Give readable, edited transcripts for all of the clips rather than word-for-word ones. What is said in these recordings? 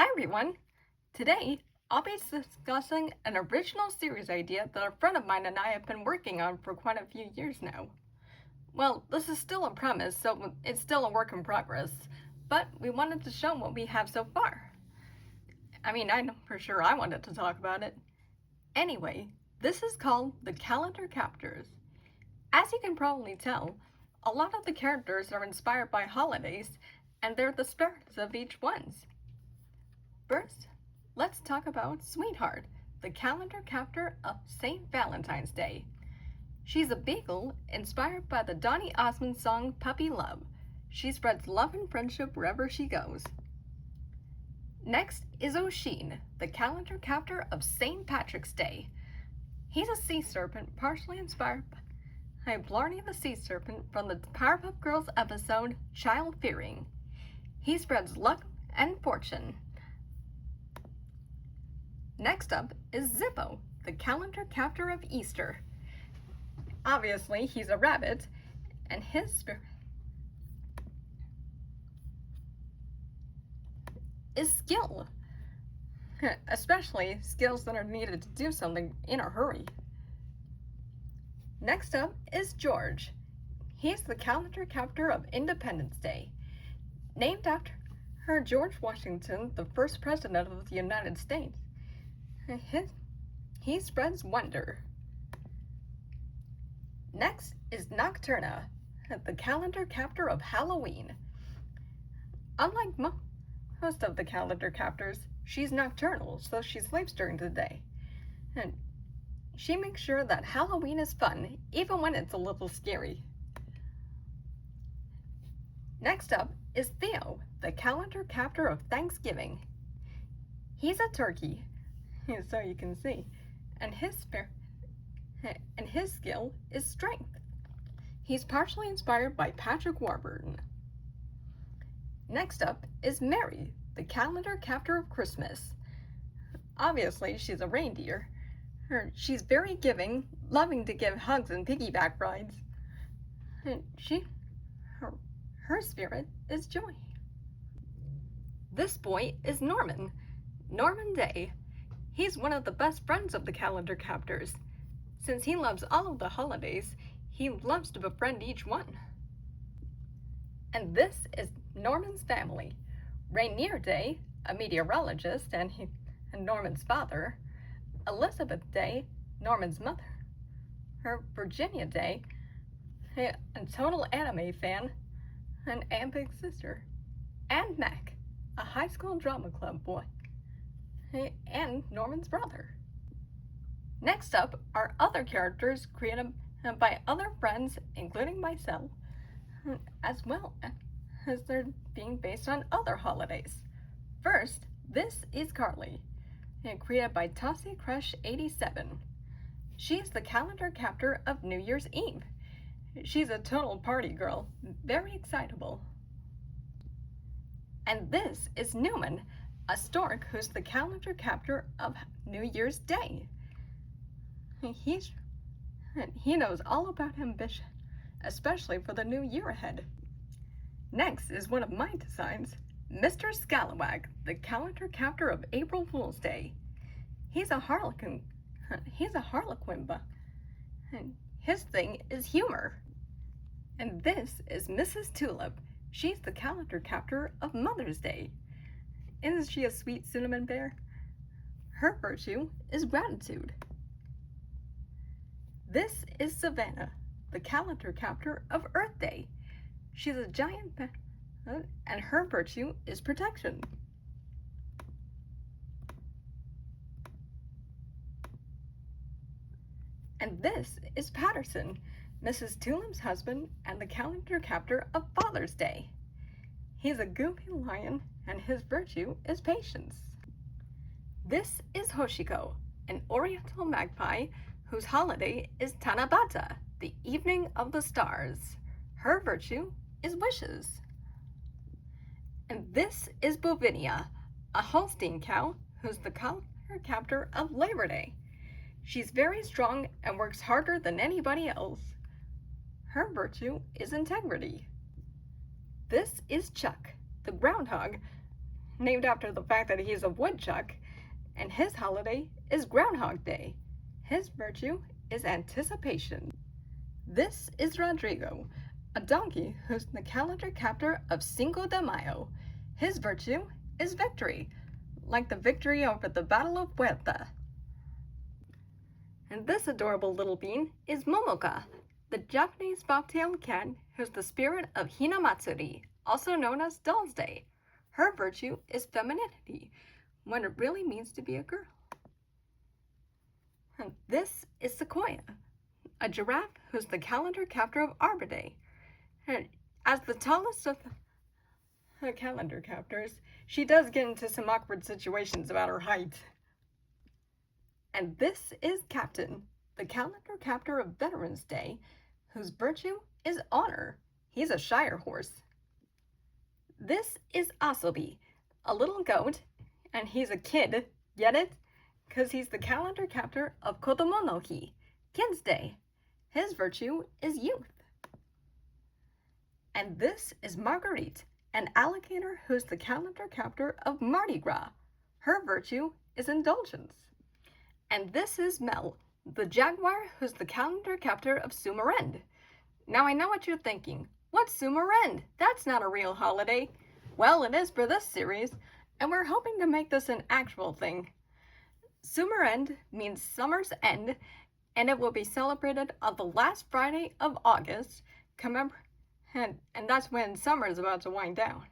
Hi everyone! Today, I'll be discussing an original series idea that a friend of mine and I have been working on for quite a few years now. Well, this is still a premise, so it's still a work in progress, but we wanted to show what we have so far. I know for sure I wanted to talk about it. Anyway, this is called the Calendar Captors. As you can probably tell, a lot of the characters are inspired by holidays, and they're the spirits of each one. First, let's talk about Sweetheart, the calendar captor of St. Valentine's Day. She's a beagle inspired by the Donny Osmond song Puppy Love. She spreads love and friendship wherever she goes. Next is O'Sheen, the calendar captor of St. Patrick's Day. He's a sea serpent partially inspired by Blarney the Sea Serpent from the Powerpuff Girls episode Child Fearing. He spreads luck and fortune. Next up is Zippo, the calendar captor of Easter. Obviously, he's a rabbit, and his spirit is skill, especially skills that are needed to do something in a hurry. Next up is George. He's the calendar captor of Independence Day, named after George Washington, the first president of the United States. He spreads wonder. Next is Nocturna, the calendar captor of Halloween. Unlike most of the calendar captors, she's nocturnal, so she sleeps during the day. And she makes sure that Halloween is fun, even when it's a little scary. Next up is Theo, the calendar captor of Thanksgiving. He's a turkey, so you can see, and his skill is strength. He's partially inspired by Patrick Warburton. Next up is Mary, the calendar captor of Christmas. Obviously, she's a reindeer. She's very giving, loving to give hugs and piggyback rides. Her spirit is joy. This boy is Norman Day. He's one of the best friends of the calendar captors. Since he loves all of the holidays, he loves to befriend each one. And this is Norman's family. Rainier Day, a meteorologist and Norman's father. Elizabeth Day, Norman's mother. Virginia Day, a total anime fan and big sister. And Mac, a high school drama club boy. And Norman's brother. Next up are other characters created by other friends, including myself, as well as they're being based on other holidays. First, this is Carly, created by Tossie Crush 87. She's the calendar captor of New Year's Eve. She's a total party girl, very excitable. And this is Newman, a stork who's the calendar captor of New Year's Day. He knows all about ambition, especially for the new year ahead. Next is one of my designs, Mr. Scalawag, the calendar captor of April Fool's Day. He's a harlequin, but his thing is humor. And this is Mrs. Tulip. She's the calendar captor of Mother's Day. Isn't she a sweet cinnamon bear? Her virtue is gratitude. This is Savannah, the calendar captor of Earth Day. She's a giant and her virtue is protection. And this is Patterson, Mrs. Tulip's husband and the calendar captor of Father's Day. He's a goofy lion and his virtue is patience. This is Hoshiko, an oriental magpie whose holiday is Tanabata, the evening of the stars. Her virtue is wishes. And this is Bovinia, a Holstein cow who's the calendar captor of Labor Day. She's very strong and works harder than anybody else. Her virtue is integrity. This is Chuck, the groundhog named after the fact that he's a woodchuck, and his holiday is Groundhog Day. His virtue is anticipation. This is Rodrigo, a donkey who's the calendar captor of Cinco de Mayo. His virtue is victory, like the victory over the Battle of Puerta. And this adorable little bean is Momoka, the Japanese bobtailed cat who's the spirit of Hinamatsuri, also known as Doll's Day. Her virtue is femininity, when it really means to be a girl. And this is Sequoia, a giraffe who's the calendar captor of Arbor Day. And as the tallest of the calendar captors, she does get into some awkward situations about her height. And this is Captain, the calendar captor of Veterans Day, whose virtue is honor. He's a Shire horse. This is Asobi, a little goat, and he's a kid, get it? Because he's the calendar captor of Kodomo no Hi, Kids Day. His virtue is youth. And this is Marguerite, an alligator who's the calendar captor of Mardi Gras. Her virtue is indulgence. And this is Mel, the jaguar who's the calendar captor of Sumarend. Now I know what you're thinking. What's Sumarend? That's not a real holiday. Well, it is for this series, and we're hoping to make this an actual thing. Sumarend means summer's end, and it will be celebrated on the last Friday of August, and that's when summer is about to wind down.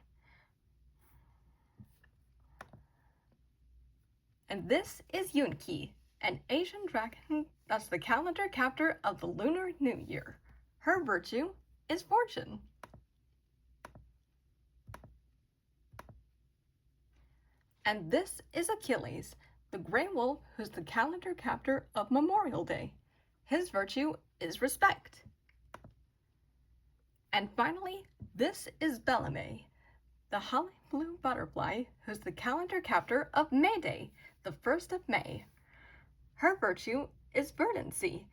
And this is Yunki, an Asian dragon that's the calendar captor of the Lunar New Year. Her virtue is fortune. And this is Achilles, the gray wolf who's the calendar captor of Memorial Day. His virtue is respect. And finally, this is Bellamy, the holly blue butterfly who's the calendar captor of May Day, the 1st of May. Her virtue is verdancy,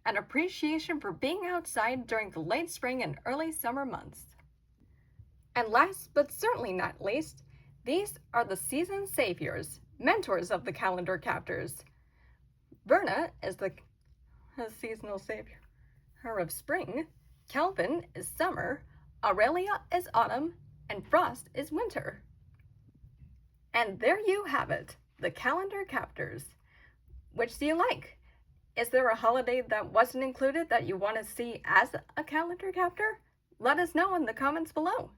an appreciation for being outside during the late spring and early summer months. And last but certainly not least, these are the season saviors, mentors of the calendar captors. Verna is the seasonal savior of spring, Kelvin is summer, Aurelia is autumn, and Frost is winter. And there you have it, the calendar captors. Which do you like? Is there a holiday that wasn't included that you want to see as a calendar captor? Let us know in the comments below.